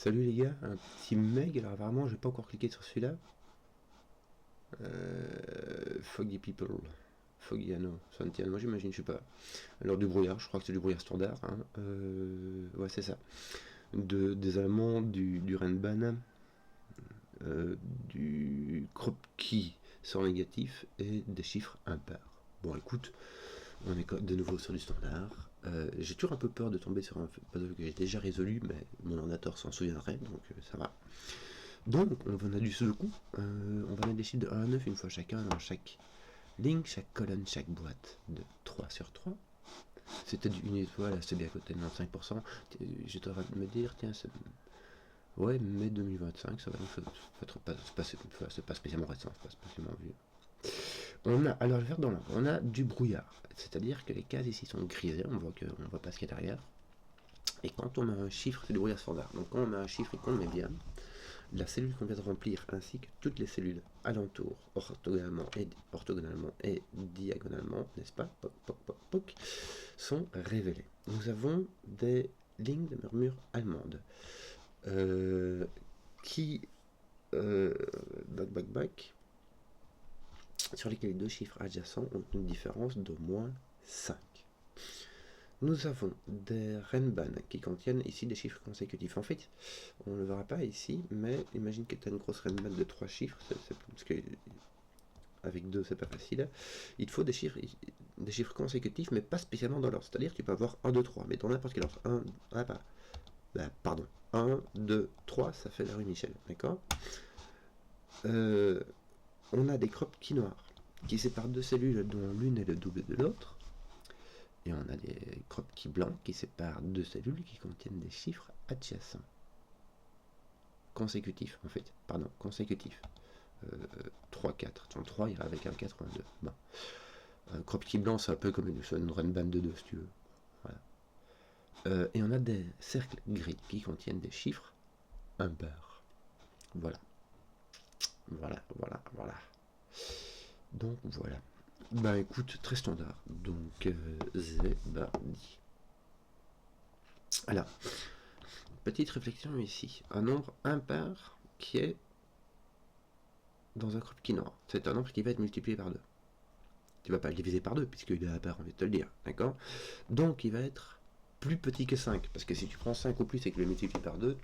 Salut les gars, un petit meg, alors apparemment j'ai pas encore cliqué sur celui-là. Foggy People, Foggy Anno, Santiano, moi j'imagine, je sais pas. Alors du brouillard, je crois que c'est du brouillard standard, hein. Ouais c'est ça. Des Allemands, du Renban, du crop key sans négatif et des chiffres impairs. Bon écoute, on est de nouveau sur du standard. J'ai toujours un peu peur de tomber sur un puzzle que j'ai déjà résolu, mais mon ordinateur s'en souviendrait, donc ça va. Donc, on a du sudoku. On va mettre des chiffres de 1 à 9 une fois chacun dans chaque ligne, chaque colonne, chaque boîte de 3 sur 3. C'était une étoile, c'est bien à côté de 95%. J'étais en train de me dire, tiens, ouais, mai 2025, ça va c'est pas spécialement récent, c'est pas spécialement vieux. On a, alors, le vert dans l'ombre, on a du brouillard, c'est-à-dire que les cases ici sont grisées, on voit pas ce qu'il y a derrière. Et quand on met un chiffre, c'est du brouillard standard. Donc quand on met un chiffre et qu'on le met bien, la cellule qu'on vient de remplir ainsi que toutes les cellules alentour, orthogonalement et diagonalement, n'est-ce pas, sont révélées. Nous avons des lignes de murmure allemande qui sur lesquelles les deux chiffres adjacents ont une différence d'au moins 5. Nous avons des Renban qui contiennent ici des chiffres consécutifs. En fait, on ne le verra pas ici, mais imagine que tu as une grosse Renban de 3 chiffres, parce que avec 2 c'est pas facile. Il te faut des chiffres consécutifs, mais pas spécialement dans l'ordre. C'est-à-dire que tu peux avoir 1, 2, 3, mais dans n'importe quel ordre. 1, 2, 3, ça fait la rue Michel, d'accord. On a des crop key noirs qui séparent deux cellules dont l'une est le double de l'autre. Et on a des crop keys blancs qui séparent deux cellules qui contiennent des chiffres adjacents. Consécutifs, en fait. Pardon, consécutifs. 3, 4. Ton 3 ira avec un 4 ou un 2. Bon. Un crop key blanc, c'est un peu comme une runband de 2, si tu veux. Voilà. Et on a des cercles gris qui contiennent des chiffres impairs. Voilà. Voilà. Donc, voilà. Bah écoute, très standard. Donc, Zébardi. Alors, petite réflexion ici. Un nombre impair qui est dans un crop key noir. C'est un nombre qui va être multiplié par 2. Tu vas pas le diviser par 2, puisqu'il est impair, on vient de te le dire. D'accord. Donc, il va être plus petit que 5. Parce que si tu prends 5 ou plus et que tu le multiplies par 2,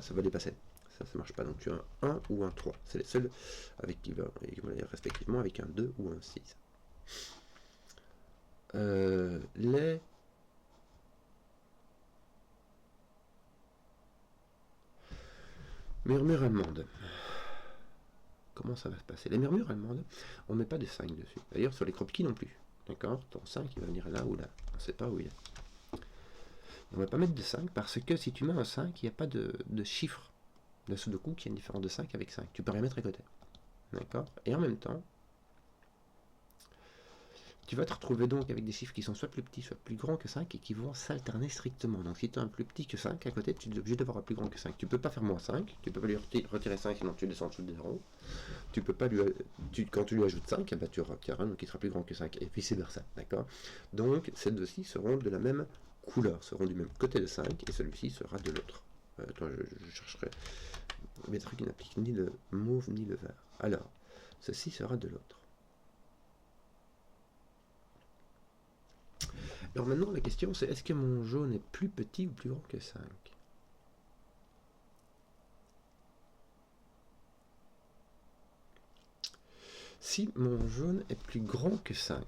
ça va dépasser. Ça marche pas. Donc, tu as un 1 ou un 3. C'est les seuls avec qui va respectivement avec un 2 ou un 6. Les murmures allemandes. Comment ça va se passer? Les murmures allemandes, on ne met pas de 5 dessus. D'ailleurs, sur les crop keys non plus. D'accord. Ton 5, il va venir là ou là. On ne sait pas où il est. On ne va pas mettre de 5 parce que si tu mets un 5, il n'y a pas de chiffre de sudoku qui a une différence de 5 avec 5. Tu peux rien mettre à côté. D'accord. Et en même temps, tu vas te retrouver donc avec des chiffres qui sont soit plus petits, soit plus grands que 5 et qui vont s'alterner strictement. Donc si tu as un plus petit que 5 à côté, tu es obligé d'avoir un plus grand que 5. Tu peux pas faire moins 5, tu peux pas lui retirer 5 sinon tu descends en dessous de 0. Tu peux pas lui quand tu lui ajoutes 5, bah, tu auras un qui sera plus grand que 5 et vice versa. D'accord. Donc ces deux-ci seront de la même couleur, seront du même côté de 5 et celui-ci sera de l'autre. Attends, je chercherai mes trucs qui n'appliquent ni le mauve ni le vert. Alors, ceci sera de l'autre. Alors maintenant, la question c'est, est-ce que mon jaune est plus petit ou plus grand que 5? Si mon jaune est plus grand que 5,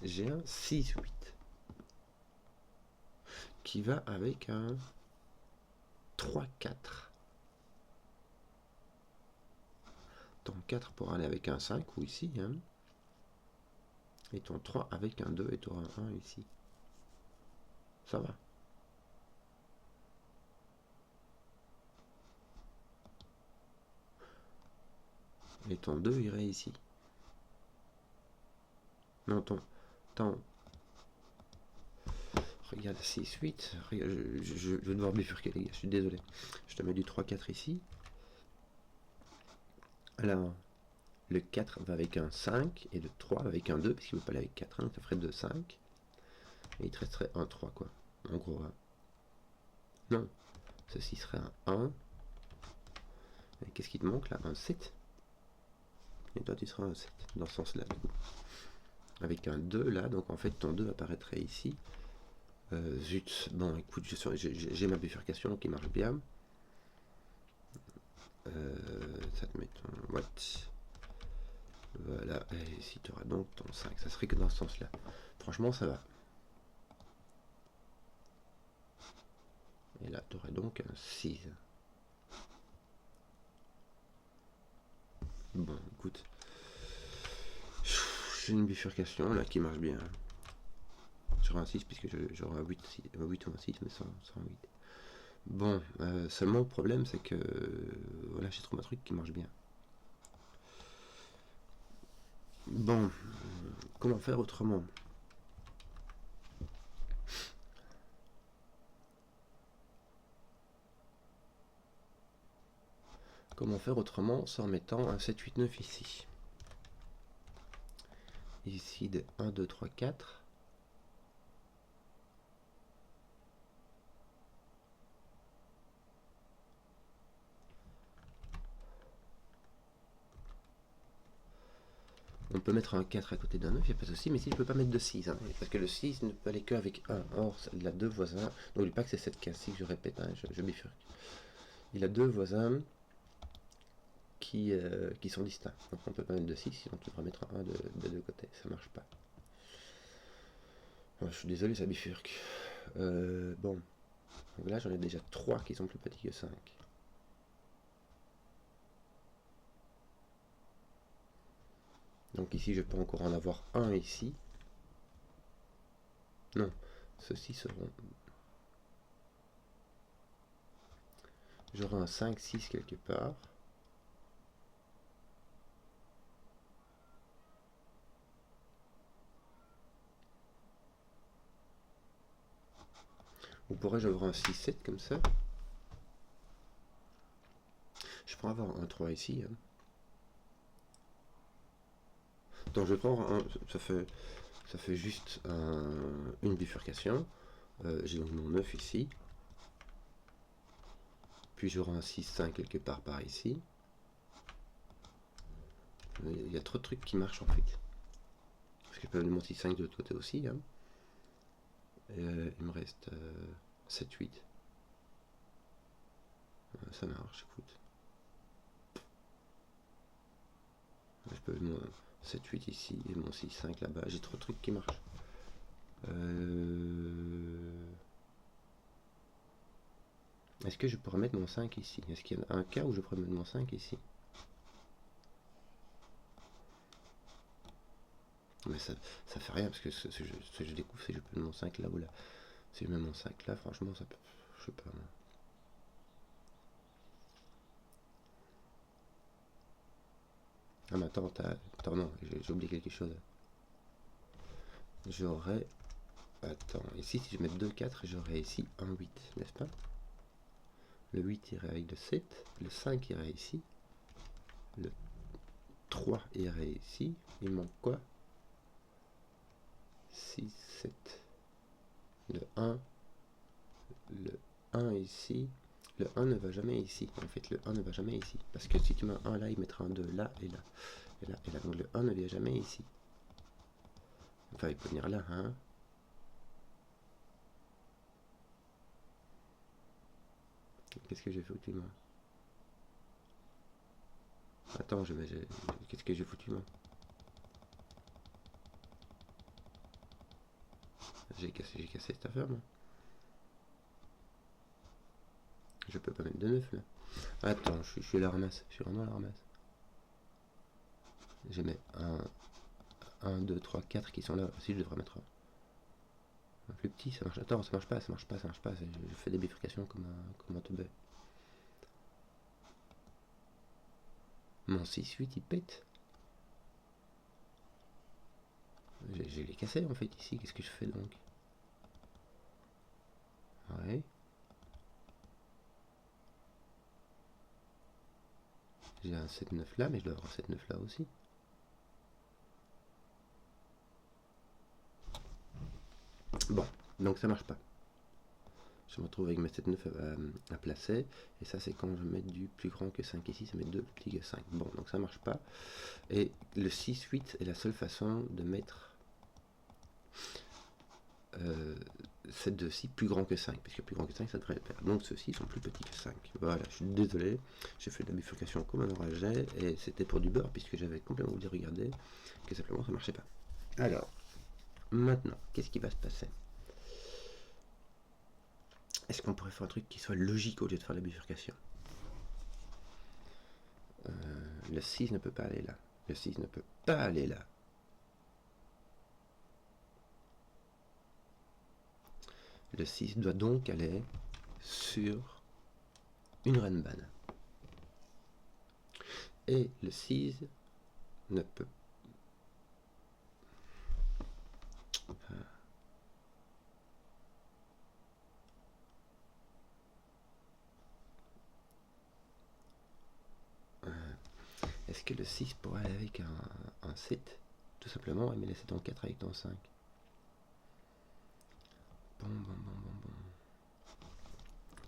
j'ai un 6-8 qui va avec un 3-4. Ton 4 pourra aller avec un 5 ou ici, hein. Et ton 3 avec un 2 et tu auras un 1 ici. Ça va. Et ton 2 irait ici. Non, ton regarde 6, 8. Regarde, je vais devoir bifurquer les gars, je suis désolé. Je te mets du 3, 4 ici. Alors, le 4 va avec un 5 et le 3 avec un 2, parce qu'il ne veut pas aller avec 4, donc ça ferait 2, 5. Et il te resterait un 3, quoi. En gros, hein. Non. Ceci serait un 1. Et qu'est-ce qui te manque là? Un 7. Et toi tu seras un 7 dans ce sens là du coup. Avec un 2 là, donc en fait ton 2 apparaîtrait ici. Zut, bon écoute, j'ai ma bifurcation qui marche bien. Ça te met ton what? Voilà, et ici tu auras donc ton 5, ça serait que dans ce sens là. Franchement ça va. Et là tu aurais donc un 6. Bon écoute, j'ai une bifurcation là qui marche bien. J'aurai un 6 puisque j'aurai un 8, 8 ou un 6 mais sans 8. Bon, seulement le problème c'est que voilà, j'ai trouvé un truc qui marche bien. Bon, comment faire autrement? Comment faire autrement sans mettant un 7, 8, 9 ici? Ici de 1, 2, 3, 4. On peut mettre un 4 à côté d'un 9, il n'y a pas de souci, mais si je ne peux pas mettre de 6, hein, parce que le 6 ne peut aller qu'avec 1. Or, il a deux voisins. N'oublie pas que c'est cette case-ci que je répète, hein, je bifurque. Il a deux voisins qui sont distincts. Donc on ne peut pas mettre de 6, sinon tu devras mettre un 1 de deux côtés. Ça ne marche pas. Alors, je suis désolé, ça bifurque. Bon. Donc là, j'en ai déjà 3 qui sont plus petits que 5. Donc ici, je peux encore en avoir un ici. Non, ceux-ci seront... J'aurai un 5, 6 quelque part. Ou pourrais-je avoir un 6, 7 comme ça? Je pourrais avoir un 3 ici. Hein. Donc je prends un, ça fait juste une bifurcation. J'ai donc mon 9 ici. Puis j'aurai un 6, 5 quelque part par ici. Il y a trop de trucs qui marchent en fait. Parce que je peux mettre mon 6, 5 de l'autre côté aussi. Hein. Il me reste 7, 8. Ça marche, écoute. Je peux mon 7, 8 ici et mon 6, 5 là-bas. J'ai trop de trucs qui marchent. Est-ce que je pourrais mettre mon 5 ici? Est-ce qu'il y a un cas où je pourrais mettre mon 5 ici? Mais ça fait rien parce que ce que je découvre, c'est que je peux mettre mon 5 là ou là. Si je mets mon 5 là, franchement, ça peut. Je sais pas. Ah, mais attends, non, j'ai oublié quelque chose. J'aurais. Attends, ici, si je mets 2, 4, j'aurais ici un 8, n'est-ce pas? Le 8 irait avec le 7, le 5 irait ici, le 3 irait ici, il manque quoi? 6, 7, le 1 ici, le 1 ne va jamais ici, en fait le 1 ne va jamais ici, parce que si tu mets un 1 là, il mettra un 2 là, et là, et là, et là, donc le 1 ne vient jamais ici. Enfin, il peut venir là, hein. Qu'est-ce que j'ai foutu moi? Attends, qu'est-ce que j'ai foutu moi? J'ai cassé cette affaire moi. Je peux pas mettre de 9 là. Attends, je suis à la ramasse, je suis vraiment à la ramasse. Je mets 1, 2, 3, 4 qui sont là. Si je devrais mettre un plus petit, ça marche. Attends, ça marche pas. Je fais des bifurcations comme un teubé. Mon 6, 8 il pète. J'ai les cassés en fait ici. Qu'est-ce que je fais donc? Ouais. J'ai un 7, 9 là, mais je dois avoir un 7, 9 là aussi. Bon, donc ça marche pas. je me retrouve avec ma 7-9 à placer, et ça c'est quand je mets du plus grand que 5 ici, ça met 2 plus petit que 5. Bon, donc ça marche pas. Et le 6-8 est la seule façon de mettre cette 2-ci plus grand que 5, puisque plus grand que 5 ça devrait le faire. Donc ceux-ci sont plus petits que 5. Voilà, je suis désolé, j'ai fait de la bifurcation comme un enragé, et c'était pour du beurre, puisque j'avais complètement oublié de regarder que simplement ça marchait pas. Alors, maintenant, qu'est-ce qui va se passer? Est-ce qu'on pourrait faire un truc qui soit logique au lieu de faire la bifurcation? Le 6 ne peut pas aller là. Le 6 ne peut pas aller là. Le 6 doit donc aller sur une renbane. Et le 6 ne peut pas. Est-ce que le 6 pourrait aller avec un 7? Tout simplement, mais laisser ton 4 avec ton 5. Bon.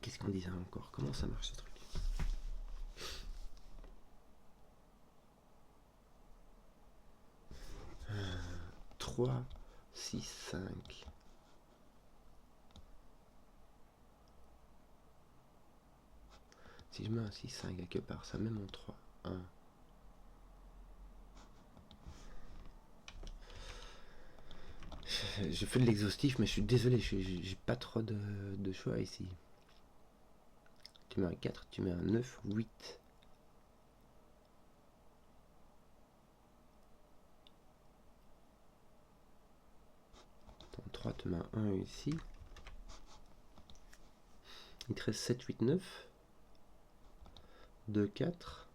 Qu'est-ce qu'on disait encore? Comment ça marche ce truc? 3, 6, 5. Si je mets un 6, 5 quelque part, ça met mon 3, 1. Je fais de l'exhaustif, mais je suis désolé, j'ai pas trop de choix ici. Tu mets un 4, tu mets un 9, 8. Ton 3, tu mets un 1 ici. Il te reste 7, 8, 9. 2, 4.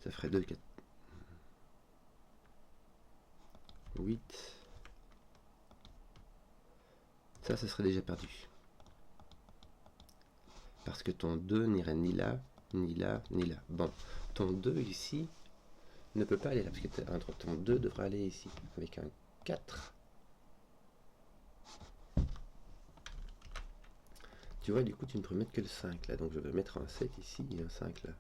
Ça ferait 2, 4. 8. Ça serait déjà perdu. Parce que ton 2 n'irait ni là, ni là, ni là. Bon, ton 2 ici ne peut pas aller là, parce que ton 2 devrait aller ici, avec un 4. Tu vois, du coup, tu ne peux mettre que le 5 là, donc je vais mettre un 7 ici et un 5 là.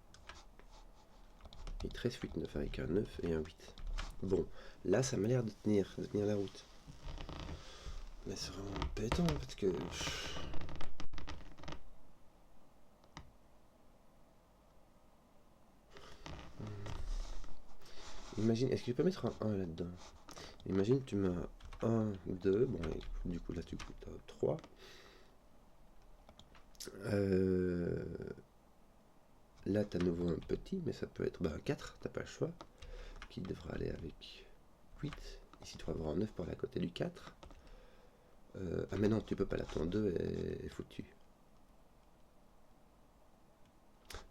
Et 13, 8, 9 avec un 9 et un 8. Bon, là, ça m'a l'air de tenir la route. Mais c'est vraiment pétant, parce que... Imagine, est-ce que tu peux mettre un 1 là-dedans? Imagine, tu mets un 1, 2, bon, du coup, là, tu as 3. Là, tu as à nouveau un petit, mais ça peut être un 4, t'as pas le choix, qui devra aller avec 8. Ici, tu vas avoir un 9 pour aller à côté du 4. Ah, mais non, tu peux pas, là, ton 2 est foutu.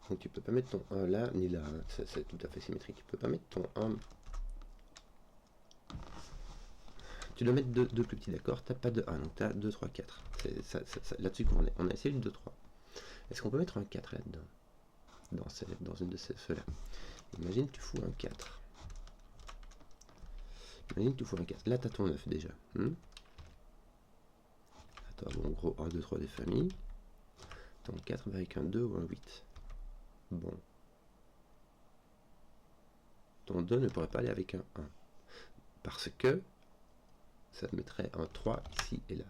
Donc, tu peux pas mettre ton 1 là, ni là, hein. C'est tout à fait symétrique. Tu peux pas mettre ton 1. Tu dois mettre 2 plus petits, d'accord? T'as pas de 1, donc t'as 2, 3, 4. C'est là-dessus qu'on est. On a essayé le 2, 3. Est-ce qu'on peut mettre un 4 là-dedans? Dans une de ceux-là. Imagine tu fous un 4. Imagine tu fous un 4. Là, tu as ton 9 déjà. Attends, bon, en gros, 1, 2, 3 des familles. Ton 4 va avec un 2 ou un 8. Bon. Ton 2 ne pourrait pas aller avec un 1. Parce que ça te mettrait un 3 ici et là.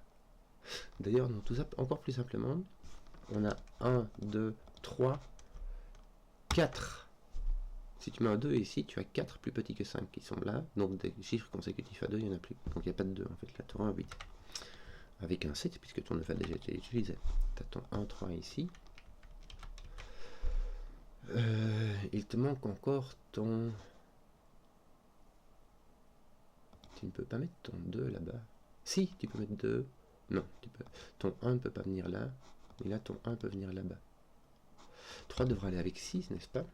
D'ailleurs, non, tout ça encore plus simplement. On a 1, 2, 3, 4. Si tu mets un 2 ici, tu as 4 plus petits que 5 qui sont là. Donc des chiffres consécutifs à 2, il n'y en a plus. Donc il n'y a pas de 2 en fait. Là, tu auras un 8. Avec un 7, puisque ton 9 a déjà été utilisé. Tu as ton 1, 3 ici. Il te manque encore ton... Tu ne peux pas mettre ton 2 là-bas. Si, tu peux mettre 2. Non, tu peux. Ton 1 ne peut pas venir là. Et là, ton 1 peut venir là-bas. 3 devra aller avec 6, n'est-ce pas?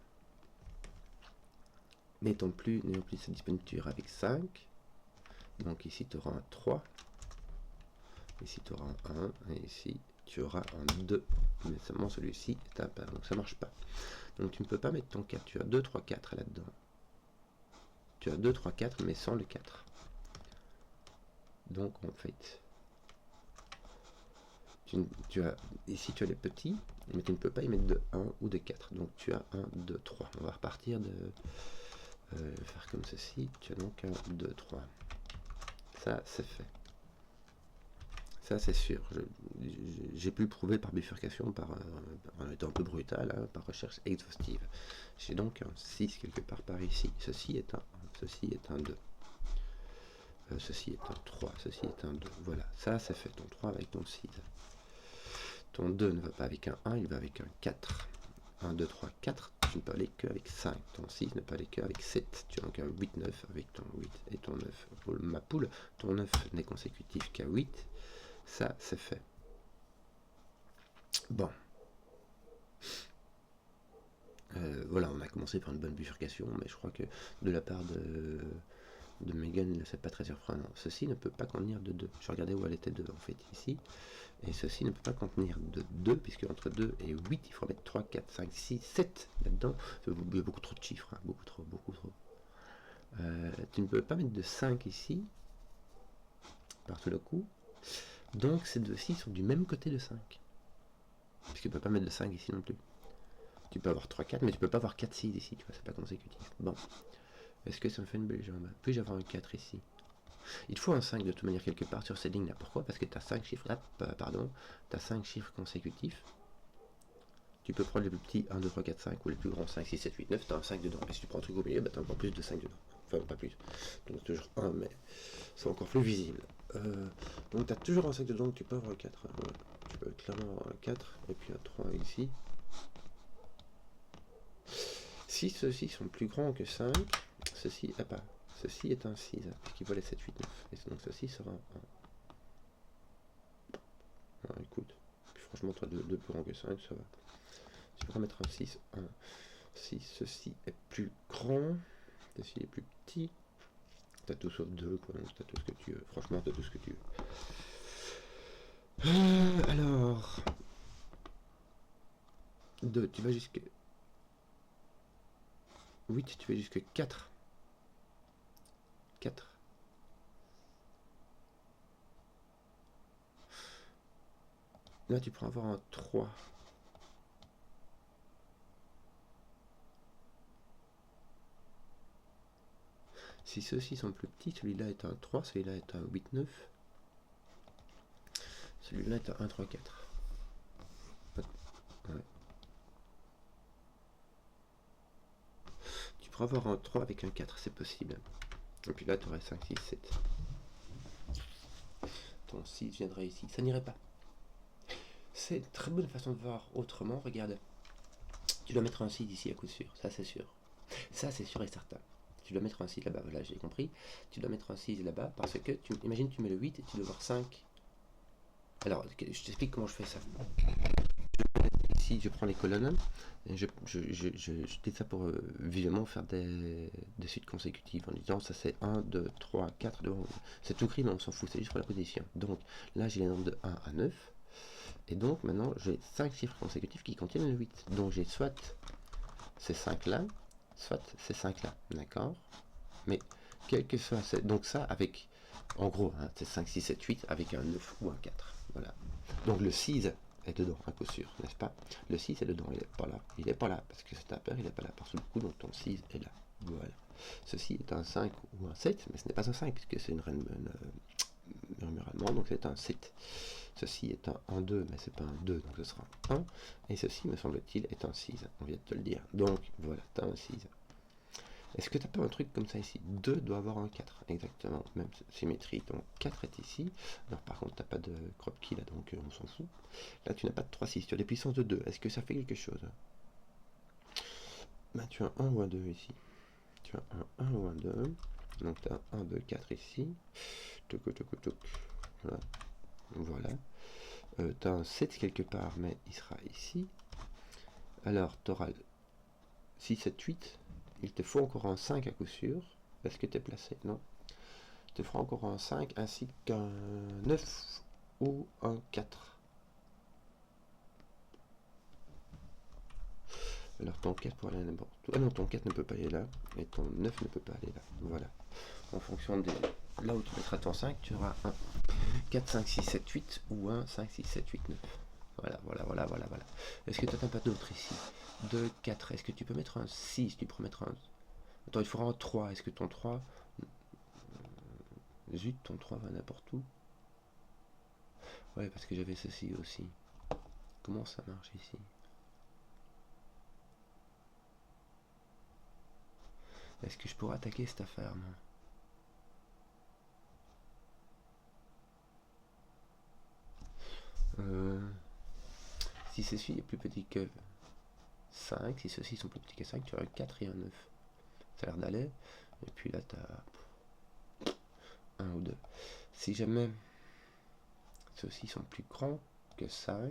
N'étant plus sa disponibilité avec 5. Donc ici, tu auras un 3. Ici, tu auras un 1. Et ici, tu auras un 2. Mais seulement celui-ci est impair. Donc ça ne marche pas. Donc tu ne peux pas mettre ton 4. Tu as 2, 3, 4 là-dedans. Tu as 2, 3, 4, mais sans le 4. Donc en fait, tu as ici tu as les petits, mais tu ne peux pas y mettre de 1 ou de 4. Donc tu as 1, 2, 3. On va repartir de faire comme ceci. Tu as donc 1, 2, 3. Ça c'est fait. Ça c'est sûr. J'ai pu le prouver par bifurcation, en étant un peu brutal, hein, par recherche exhaustive. J'ai donc un 6 quelque part par ici. Ceci est un 1, ceci est un 2. Ceci est un 3, ceci est un 2. Voilà, ça c'est fait. Ton 3 avec ton 6. Ton 2 ne va pas avec un 1, il va avec un 4. 1, 2, 3, 4, tu ne peux aller qu'avec 5. Ton 6 ne peut aller qu'avec 7. Tu as donc un 8, 9 avec ton 8 et ton 9. Pour ma poule, ton 9 n'est consécutif qu'à 8. Ça, c'est fait. Bon. Voilà, on a commencé par une bonne bifurcation, mais je crois que de la part de Megan, c'est pas très surprenant. Ceci ne peut pas contenir de 2. Je regardais où elle était 2 en fait ici. Et ceci ne peut pas contenir de 2, puisque entre 2 et 8, il faut mettre 3, 4, 5, 6, 7 là-dedans. Il y a beaucoup trop de chiffres, hein, beaucoup trop, beaucoup trop. Tu ne peux pas mettre de 5 ici, par tout le coup. Donc ces deux-ci sont du même côté de 5. Puisque tu ne peux pas mettre de 5 ici non plus. Tu peux avoir 3, 4, mais tu peux pas avoir 4, 6 ici, tu vois, c'est pas consécutif. Bon. Est-ce que ça me fait une belle jambe? Puis-je avoir un 4 ici? Il te faut un 5 de toute manière quelque part sur ces lignes là. Pourquoi? Parce que tu as 5 chiffres là, pardon, tu as 5 chiffres consécutifs. Tu peux prendre les plus petits 1, 2, 3, 4, 5 ou les plus grands 5, 6, 7, 8, 9, tu as un 5 dedans. Et si tu prends un truc au milieu, bah, tu as encore plus de 5 dedans. Enfin, pas plus. Donc toujours 1, mais c'est encore plus visible. Donc tu as toujours un 5 dedans, donc tu peux avoir un 4. Ouais. Tu peux clairement avoir un 4 et puis un 3 ici. Si ceux-ci sont plus grands que 5, ceci est pas. Ceci est un 6, qui vaut les 7, 8, 9. Et donc ceci sera un 1. Ah, écoute, puis franchement, toi, 2 plus grand que 5, ça va. Tu pourras mettre un 6, 1. Si ceci est plus grand, ceci est plus petit, t'as tout sauf 2, quoi, donc t'as tout ce que tu veux. Franchement, t'as tout ce que tu veux. Alors, 2, tu vas jusqu'à 8, tu vas jusqu'à 4. 4. Là, tu pourras avoir un 3. Si ceux-ci sont plus petits, celui-là est un 3, celui-là est un 8, 9. Celui-là est un 1, 3, 4. Ouais. Tu pourras avoir un 3 avec un 4, c'est possible. Et puis là, tu aurais 5, 6, 7. Ton 6 viendrait ici. Ça n'irait pas. C'est une très bonne façon de voir autrement. Regarde. Tu dois mettre un 6 ici à coup sûr. Ça, c'est sûr. Ça, c'est sûr et certain. Tu dois mettre un 6 là-bas. Voilà, j'ai compris. Tu dois mettre un 6 là-bas parce que, imagine, tu mets le 8 et tu dois avoir 5. Alors, je t'explique comment je fais ça. Ici, je prends les colonnes. Et je dis ça pour visuellement faire des suites consécutives en disant ça c'est 1, 2, 3, 4, 2, c'est tout gris mais on s'en fout, c'est juste pour la position. Donc là j'ai les nombres de 1 à 9 et donc maintenant j'ai 5 chiffres consécutifs qui contiennent le 8. Donc j'ai soit ces 5 là, soit ces 5 là, d'accord? Mais quel que soit, donc ça avec, en gros, hein, c'est 5, 6, 7, 8 avec un 9 ou un 4. Voilà. Donc le 6 est dedans, à coup sûr, n'est-ce pas? Le 6 est dedans, il n'est pas là. Il n'est pas là, parce que c'est un pair, il n'est pas là. Parce que du coup, donc ton 6 est là. Voilà. Ceci est un 5 ou un 7, mais ce n'est pas un 5, puisque c'est une reine murmuralement, donc c'est un 7. Ceci est un 1, 2, mais c'est pas un 2, donc ce sera un 1. Et ceci, me semble-t-il, est un 6. On vient de te le dire. Donc, voilà, tu as un 6. Est-ce que tu n'as pas un truc comme ça ici? 2 doit avoir un 4, exactement, même symétrie. Donc 4 est ici. Alors par contre, tu n'as pas de crop key là, donc on s'en fout. Là, tu n'as pas de 3, 6, tu as des puissances de 2. Est-ce que ça fait quelque chose? Ben, tu as un 1 ou un 2 ici. Tu as un 1 ou un 2. Donc tu as 1, 2, 4 ici. Toc, toc, toc. Voilà. Voilà. Tu as un 7 quelque part, mais il sera ici. Alors, tu auras 6, 7, 8. Il te faut encore un 5 à coup sûr. Est-ce que tu es placé? Non. Il te fera encore un 5 ainsi qu'un 9 ou un 4. Alors ton 4 pour aller n'importe où. Ah non, ton 4 ne peut pas aller là. Et ton 9 ne peut pas aller là. Voilà. en fonction de là où tu mettras ton 5, tu auras un 4, 5, 6, 7, 8 ou un 5, 6, 7, 8, 9. Voilà. Est-ce que tu n'as pas d'autre ici? 2, 4. Est-ce que tu peux mettre un 6? Tu peux mettre un... Attends, il faudra un 3. Est-ce que ton 3... Zut, ton 3 va n'importe où. Ouais, parce que j'avais ceci aussi. Comment ça marche ici? Est-ce que je pourrais attaquer cette affaire, moi? Si ceci est plus petit que 5, si ceux-ci sont plus petits que 5, tu as un 4 et un 9. Ça a l'air d'aller. Et puis là, tu as 1 ou 2. Si jamais ceux-ci sont plus grands que 5,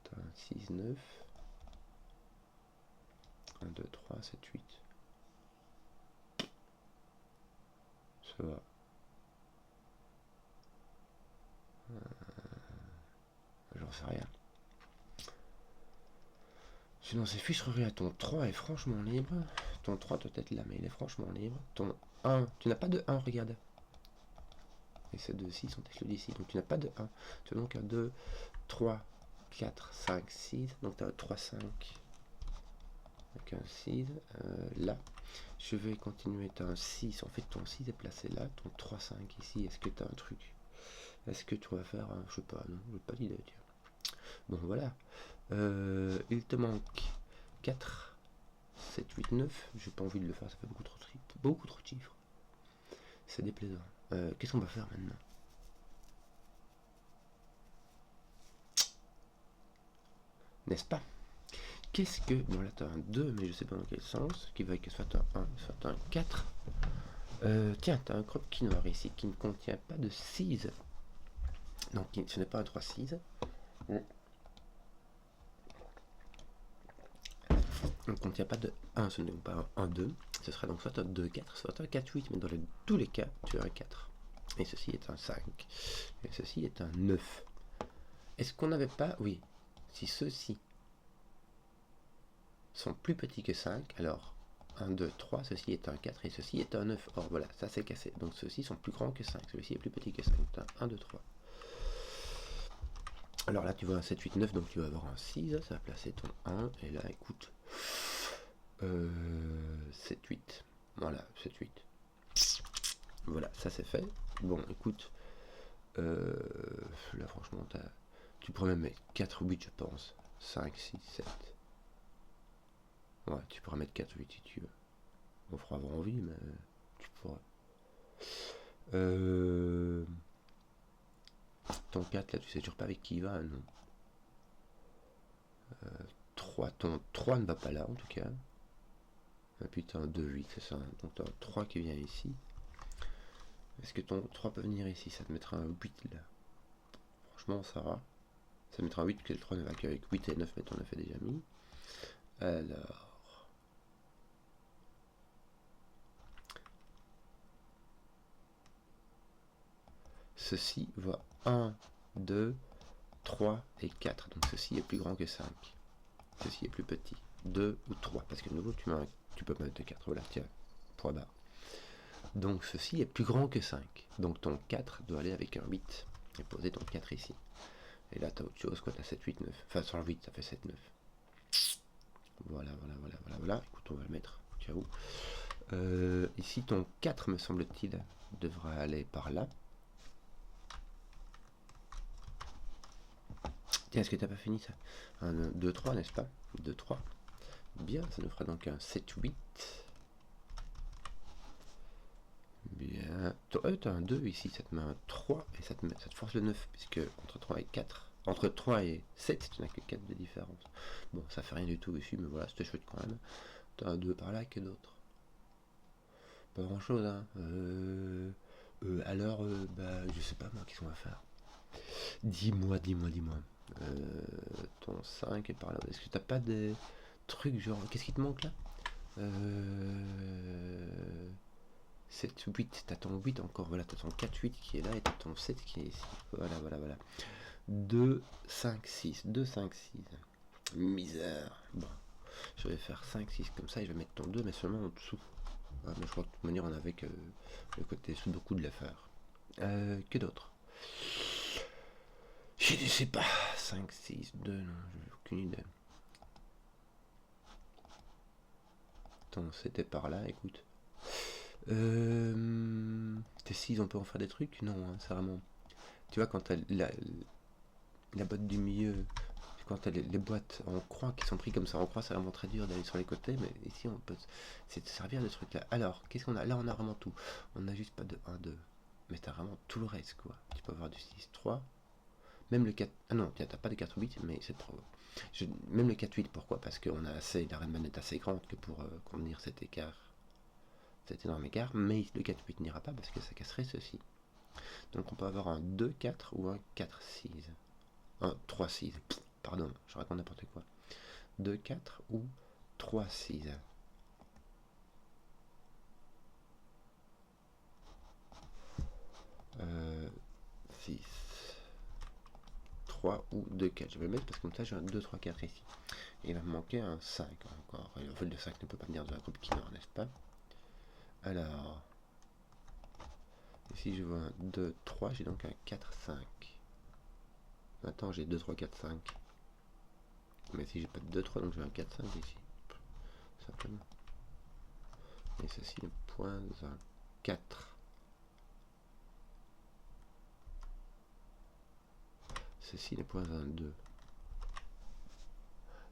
tu as un 6, 9, 1, 2, 3, 7, 8. Ça va. J'en sais rien. Sinon, ces ficheries à ton 3 est franchement libre. Ton 3 doit être là, mais il est franchement libre. Ton 1, tu n'as pas de 1, regarde. Et ces deux-ci sont exclus d'ici. Donc tu n'as pas de 1. Tu as donc un 2, 3, 4, 5, 6. Donc tu as un 3, 5. Avec un 6. Là. Je vais continuer. Tu as un 6. En fait, ton 6 est placé là. Ton 3, 5 ici. Est-ce que tu as un truc? Est-ce que tu vas faire un... Je sais pas, non. J'ai pas d'idée, tiens. Bon, voilà. Il te manque 4, 7, 8, 9. J'ai pas envie de le faire. Ça fait beaucoup trop de chiffres. C'est déplaisant. Qu'est-ce qu'on va faire maintenant? N'est-ce pas? Qu'est-ce que... Bon là tu as un 2, mais je sais pas dans quel sens. Qui va que soit un 1, soit un 4. Tiens, tu as un crop quinoa ici qui ne contient pas de 6. Donc ce n'est pas un 3, 6. On ne contient pas de 1, ce n'est pas un 2. Ce sera donc soit un 2, 4, soit un 4, 8. Mais dans tous les cas, tu as un 4. Et ceci est un 5. Et ceci est un 9. Est-ce qu'on n'avait pas... Oui. Si ceux-ci sont plus petits que 5, alors 1, 2, 3, ceci est un 4 et ceci est un 9. Or voilà, ça c'est cassé. Donc ceux-ci sont plus grands que 5. Celui-ci est plus petit que 5. Tu as 1, 2, 3. Alors là, tu vois un 7, 8, 9, donc tu vas avoir un 6. Ça va placer ton 1. Et là, écoute... 7, 8. Voilà, 7, 8. Voilà, ça c'est fait. Bon, écoute... là, franchement, tu pourrais même mettre 4 ou 8, je pense. 5, 6, 7. Ouais, tu pourras mettre 4 ou 8 si tu veux. On fera avoir envie, mais tu pourras. Ton 4, là, tu sais toujours pas avec qui il va, non. 3, ton 3 ne va pas là, en tout cas. Et puis tu as un 2, 8, c'est ça. Donc tu as un 3 qui vient ici. Est-ce que ton 3 peut venir ici? Ça te mettra un 8 là. Franchement, ça va. Ça mettra un 8, que le 3 ne va qu'avec 8 et 9, mais on a fait déjà mis. Alors... Ceci va 1, 2, 3 et 4. Donc ceci est plus grand que 5. Ceci est plus petit. 2 ou 3. Parce que de nouveau, tu peux mettre 4. Voilà, tiens, point barre. Donc ceci est plus grand que 5. Donc ton 4 doit aller avec un 8. Et poser ton 4 ici. Et là, tu as autre chose, quoi. Tu as 7, 8, 9. Enfin, sur le 8, ça fait 7, 9. Voilà. Écoute, on va le mettre. Ciao. Ici, ton 4, me semble-t-il, devra aller par là. Tiens, est-ce que t'as pas fini ça? 1, 2, 3, n'est-ce pas? 2, 3. Bien, ça nous fera donc un 7, 8. Bien. T'as un 2 ici, ça te met un 3 et ça te force le 9, puisque entre 3 et 4, entre 3 et 7, tu n'as que 4 de différence. Bon, ça fait rien du tout ici, mais voilà, c'était chouette quand même. T'as un 2 par là, que d'autres? Pas grand chose, hein. Alors, je sais pas moi, qu'est-ce qu'on va faire? Dis-moi. Ton 5 est par là. Est-ce que t'as pas des trucs genre... Qu'est-ce qui te manque là? 7, 8. T'as ton 8 encore. Voilà, t'as ton 4, 8 qui est là et t'as ton 7 qui est ici. Voilà. 2, 5, 6. 2, 5, 6. Misère. Bon. Je vais faire 5, 6 comme ça et je vais mettre ton 2 mais seulement en dessous. Ouais, mais je crois que de toute manière on avait que le côté sudoku de l'affaire. Que d'autre? Je ne sais pas. 5, 6, 2, non, j'ai aucune idée. Attends, c'était par là, écoute. T6, on peut en faire des trucs? Non, hein, c'est vraiment... Tu vois, quand t'as la boîte du milieu, quand t'as les boîtes en croix qui sont pris comme ça en croix, c'est vraiment très dur d'aller sur les côtés, mais ici, on peut se servir de ce truc-là. Alors, qu'est-ce qu'on a? Là, on a vraiment tout. On n'a juste pas de 1, 2. Mais t'as vraiment tout le reste, quoi. Tu peux avoir du 6, 3. Même le 4... Ah non, t'as pas de 4, 8, mais c'est trop... Même le 4, 8, pourquoi? Parce qu'on a assez... La Rayman est assez grande que pour contenir cet écart. Cet énorme écart, mais le 4, 8 n'ira pas parce que ça casserait ceci. Donc on peut avoir un 2, 4 ou un 4, 6. Un 3, 6. Pardon, je raconte n'importe quoi. 2, 4 ou 3, 6. 6. 3 ou 2, 4. Je vais le mettre parce que comme ça j'ai un 2, 3, 4 ici. Et il va me manquer un 5 encore. Et en fait le 5 ne peut pas venir de la groupe qui meurt, n'est-ce pas? Alors, ici je vois un 2, 3, j'ai donc un 4, 5. Maintenant j'ai 2, 3, 4, 5. Mais si j'ai pas de 2, 3, donc j'ai un 4, 5 ici. Simplement. Et ceci n'est point un 4. Ceci n'est point un 2.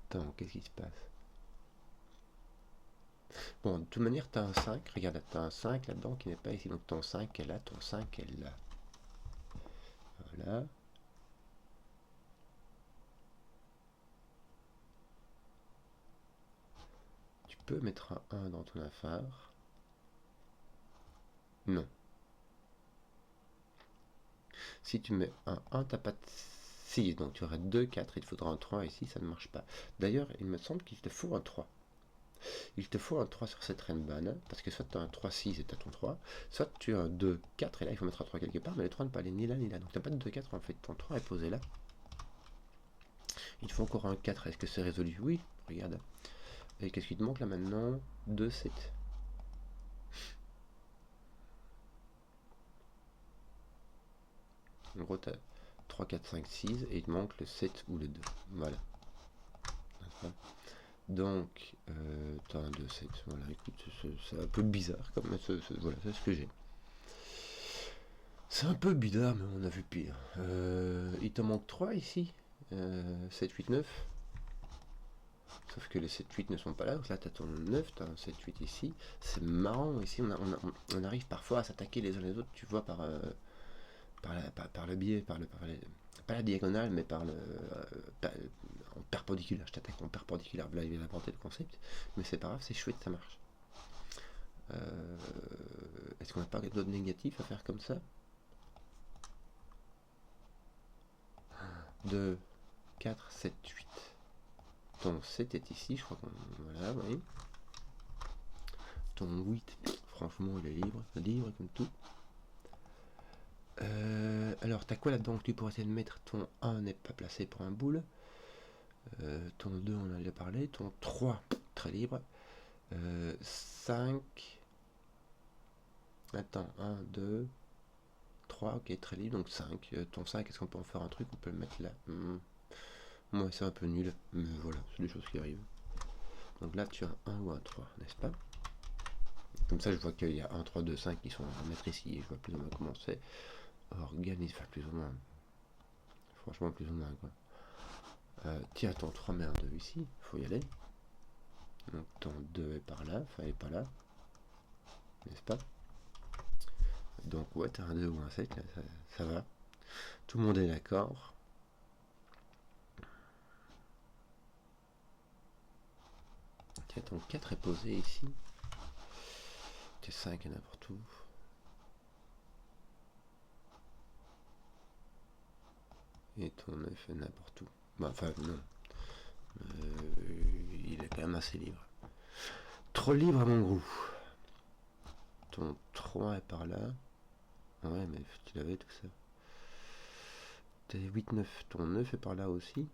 Attends, qu'est-ce qui se passe? Bon, de toute manière, tu as un 5. Regarde, tu as un 5 là-dedans qui n'est pas ici. Donc ton 5 est là, ton 5 est là. Voilà. Tu peux mettre un 1 dans ton affaire. Non. Si tu mets un 1, tu n'as pas de 6. Donc tu aurais 2, 4. Il te faudra un 3 ici, ça ne marche pas. D'ailleurs, il me semble qu'il te faut un 3. Il te faut un 3 sur cette Renban, parce que soit tu as un 3, 6 et tu as ton 3, soit tu as un 2, 4, et là il faut mettre un 3 quelque part, mais le 3 ne peut aller ni là ni là. Donc tu n'as pas de 2, 4 en fait, ton 3 est posé là. Il te faut encore un 4, est-ce que c'est résolu? Oui, regarde. Et qu'est-ce qui te manque là maintenant? 2, 7. En gros, tu as 3, 4, 5, 6, et il te manque le 7 ou le 2. Voilà. Donc, tu as un 2, 7. Voilà, écoute, c'est un peu bizarre, comme voilà, c'est ce que j'ai. C'est un peu bizarre, mais on a vu pire. Il te manque 3 ici. 7, 8, 9. Sauf que les 7, 8 ne sont pas là. Donc là, tu as ton 9, tu as un 7, 8 ici. C'est marrant. Ici, on arrive parfois à s'attaquer les uns les autres, tu vois, par le biais, pas la diagonale, mais en perpendiculaire. Je t'attaque en perpendiculaire. Là, il vient d'inventer le concept. Mais c'est pas grave, c'est chouette, ça marche. Est-ce qu'on n'a pas d'autres négatifs à faire comme ça? 2, 4, 7, 8. Ton 7 est ici, je crois qu'on... Voilà, oui. Ton 8, franchement, il est libre comme tout. Alors, t'as quoi là-dedans que tu pourrais essayer de mettre? Ton 1 n'est pas placé pour un boule. Ton 2, on en a déjà parlé. Ton 3, très libre. 5... Attends, 1, 2, 3, ok, très libre, donc 5. Ton 5, est-ce qu'on peut en faire un truc? On peut le mettre là. Moi, c'est un peu nul, mais voilà, c'est des choses qui arrivent. Donc là, tu as un 1 ou un 3, n'est-ce pas? Comme ça, je vois qu'il y a 1, 3, 2, 5 qui sont à mettre ici, et je vois plus ou moins comment c'est. Organise, enfin plus ou moins. Franchement, plus ou moins, quoi. Tiens, ton 3 met un 2 ici, il faut y aller. Donc ton 2 est par là, enfin il est pas là. N'est-ce pas? Donc ouais, t'as un 2 ou un 7, là, ça va. Tout le monde est d'accord. Tiens, ton 4 est posé ici. Tes 5 est n'importe où. Et ton 9 est n'importe où. Bah, enfin, non. Il est quand même assez libre. Trop libre à mon goût. Ton 3 est par là. Ouais, mais tu l'avais tout ça. T'es 8, 9. Ton 9 est par là aussi.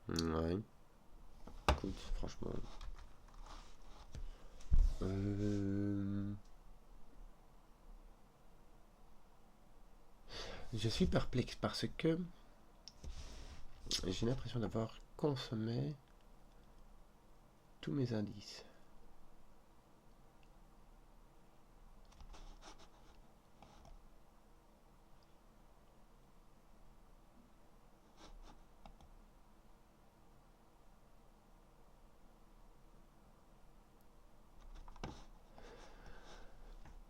Ouais. écoute, franchement. Je suis perplexe parce que j'ai l'impression d'avoir consommé tous mes indices.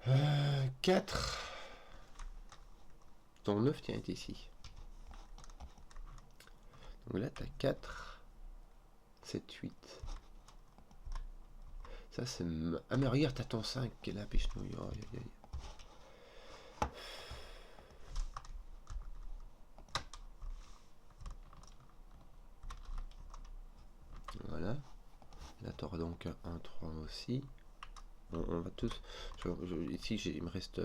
Euh, 4. Ton 9 tient est ici. Donc là, tu as 4, 7, 8. Ça, c'est... Ah, mais regarde, t'as ton 5 qui est là, piche-nouille. Oh, aïe, aïe. Voilà. Là, tu auras donc un 3 aussi. On va tous... ici, il me reste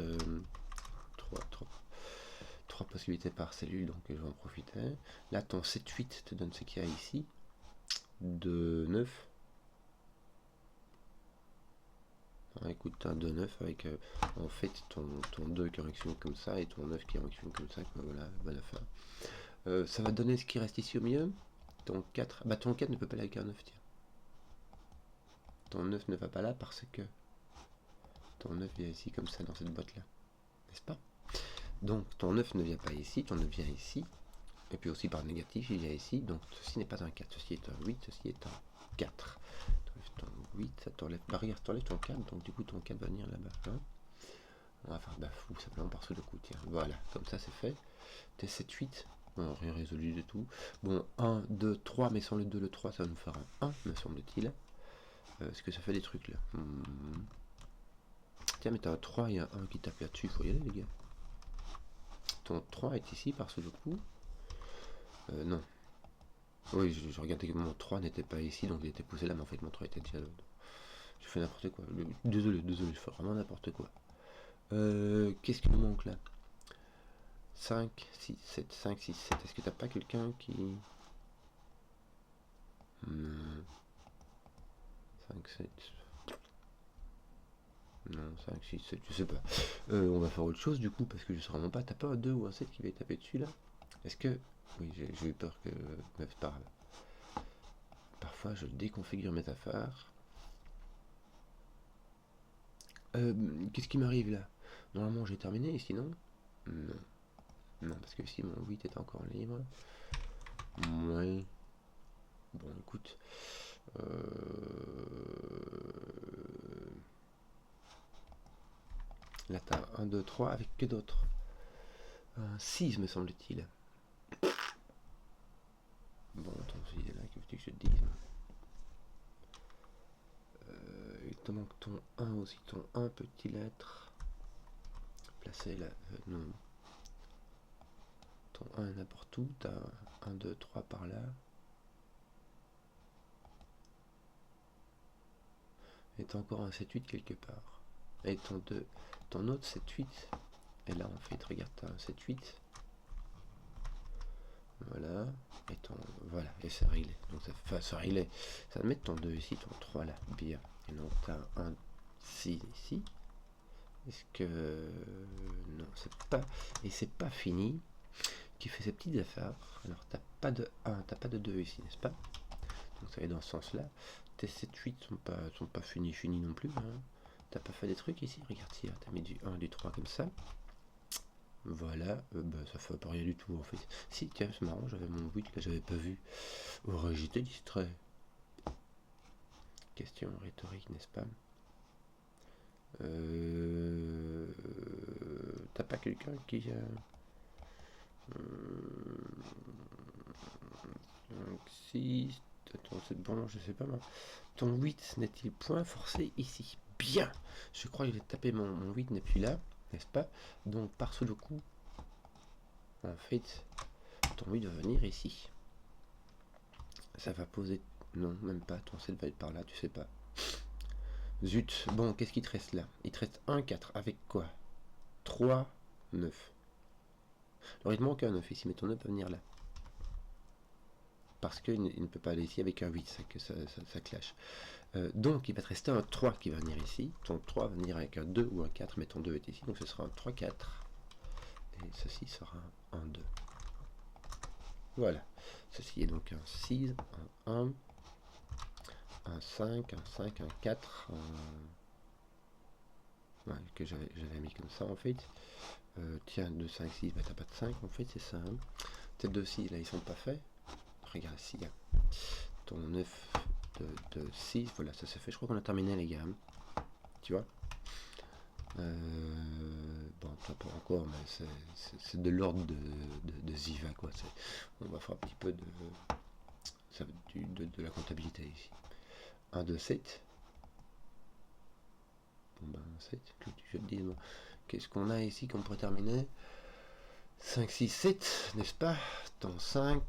3 possibilités par cellule, donc je vais en profiter. Là, ton 7, 8 te donne ce qu'il y a ici. 2, 9. Ah, écoute, un 2, 9 avec en fait ton 2 qui fonctionne comme ça et ton 9 qui fonctionne comme ça. Voilà, bonne affaire. Ça va donner ce qui reste ici au milieu. Ton 4. Bah, ton 4 ne peut pas aller avec un 9, tiens. Ton 9 ne va pas là parce que ton 9 vient ici comme ça dans cette boîte là, n'est-ce pas? Donc ton 9 ne vient pas ici, ton 9 vient ici, et puis aussi par négatif il vient ici, donc ceci n'est pas un 4, ceci est un 8, ceci est un 4. T'enlèves ton 8, ça t'enlève, bah regarde, t'enlèves ton 4, donc du coup ton 4 va venir là-bas, hein. On va faire bafou simplement par sous le coup, tiens, voilà, comme ça c'est fait. T'es 7, 8, bon, rien résolu du tout. Bon, 1, 2, 3, mais sans le 2, le 3, ça va nous faire un 1, me semble-t-il. Est-ce que ça fait des trucs là? Tiens, mais t'as un 3 et un 1 qui tape là-dessus, il faut y aller, les gars. Ton 3 est ici par ce coup. Non. Oui, je regardais que mon 3 n'était pas ici, donc il était poussé là, mais en fait mon 3 était déjà là. Je fais n'importe quoi. Désolé, je fais vraiment n'importe quoi. Qu'est-ce qui nous manque là? 5, 6, 7, 5, 6, 7. Est-ce que t'as pas quelqu'un qui... 5, 7... Non, 5, 6, 7, je sais pas. On va faire autre chose du coup, parce que je sais vraiment pas. T'as pas un 2 ou un 7 qui va taper dessus là? Est-ce que... Oui, j'ai eu peur que... Mais c'est pas grave. Parfois, je déconfigure mes affaires. Qu'est-ce qui m'arrive là? Normalement, j'ai terminé ici, non? Non. Non, parce que ici, mon 8 est encore libre. Ouais. Bon, écoute. Là, t'as 1, 2, 3, avec que d'autres? Un 6, me semble-t-il. Bon, attends, il est là, que je te dise. Il te manque ton 1 aussi. Ton 1 peut-il être placé là? Non. Ton 1 est n'importe où. T'as 1, 2, 3 par là. Et t'as encore un 7-8 quelque part. Et ton 2, ton autre 7-8. Et là, en fait, regarde, t'as un 7-8. Voilà. Et ton... Voilà. Et c'est réglé. Donc, ça réglé. Ça va mettre ton 2 ici, ton 3 là. Bien. Et donc, t'as un 6 ici. Est-ce que... Non, c'est pas... Et c'est pas fini. Qui fait ses petites affaires. Alors, t'as pas de 1, t'as pas de 2 ici, n'est-ce pas? Donc, ça va dans ce sens-là. Tes 7-8 sont pas finis non plus. Hein. T'as pas fait des trucs ici? Regarde, si, t'as mis du 1, du 3 comme ça. Voilà, bah, ça fait pas rien du tout en fait. Si, tiens, c'est marrant, j'avais mon 8 là, j'avais pas vu. Oh, j'étais distrait. Question rhétorique, n'est-ce pas? T'as pas quelqu'un qui... 6... Attends, c'est bon, je sais pas moi. Ton 8 n'est-il point forcé ici? Bien! Je crois que j'ai tapé mon 8 n'est plus là, n'est-ce pas? Donc, par ce coup, en fait, ton 8 va venir ici. Ça va poser... Non, même pas. Ton 7 va être par là, tu sais pas. Zut. Bon, qu'est-ce qu'il te reste là? Il te reste 1, 4. Avec quoi? 3, 9. Alors, il te manque un 9 ici, mais ton 9 va venir là. parce qu'il ne peut pas aller ici avec un 8, ça, que ça clash. Donc il va te rester un 3 qui va venir ici, ton 3 va venir avec un 2 ou un 4, mais ton 2 est ici, donc ce sera un 3, 4, et ceci sera un 2. Voilà, ceci est donc un 6, un 1, un 5, un 5, un 4, ouais, que j'avais mis comme ça en fait. Tiens, 2, 5, 6, bah t'as pas de 5 en fait, c'est ça. Hein. Tes 2, 6, là ils sont pas faits. Regarde ici, hein. Ton 9, 2, 6, voilà, ça c'est fait. Je crois qu'on a terminé les gars. Hein. Tu vois. Bon, pas encore, mais c'est de l'ordre de Ziva, quoi. On va faire un petit peu de la comptabilité ici. 1, 2, 7. Bon ben 7, je te dis, qu'est-ce qu'on a ici qu'on pourrait terminer? 5, 6, 7, n'est-ce pas? Ton 5,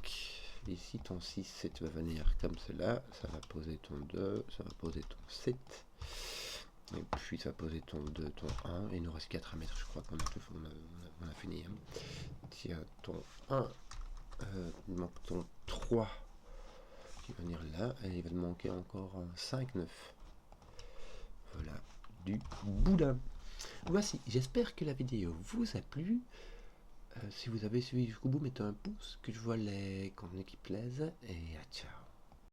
ici ton 6, 7 va venir comme cela, ça va poser ton 2, ça va poser ton 7, et puis ça va poser ton 2, ton 1, et il nous reste 4 à mettre, je crois qu'on a fini. Hein. Tiens, ton 1, il manque ton 3 qui va venir là, et il va te manquer encore un 5, 9. Voilà, du boudin. Voici, j'espère que la vidéo vous a plu. Si vous avez suivi jusqu'au bout, mettez un pouce, que je vois les contenus qui plaisent, et à ciao.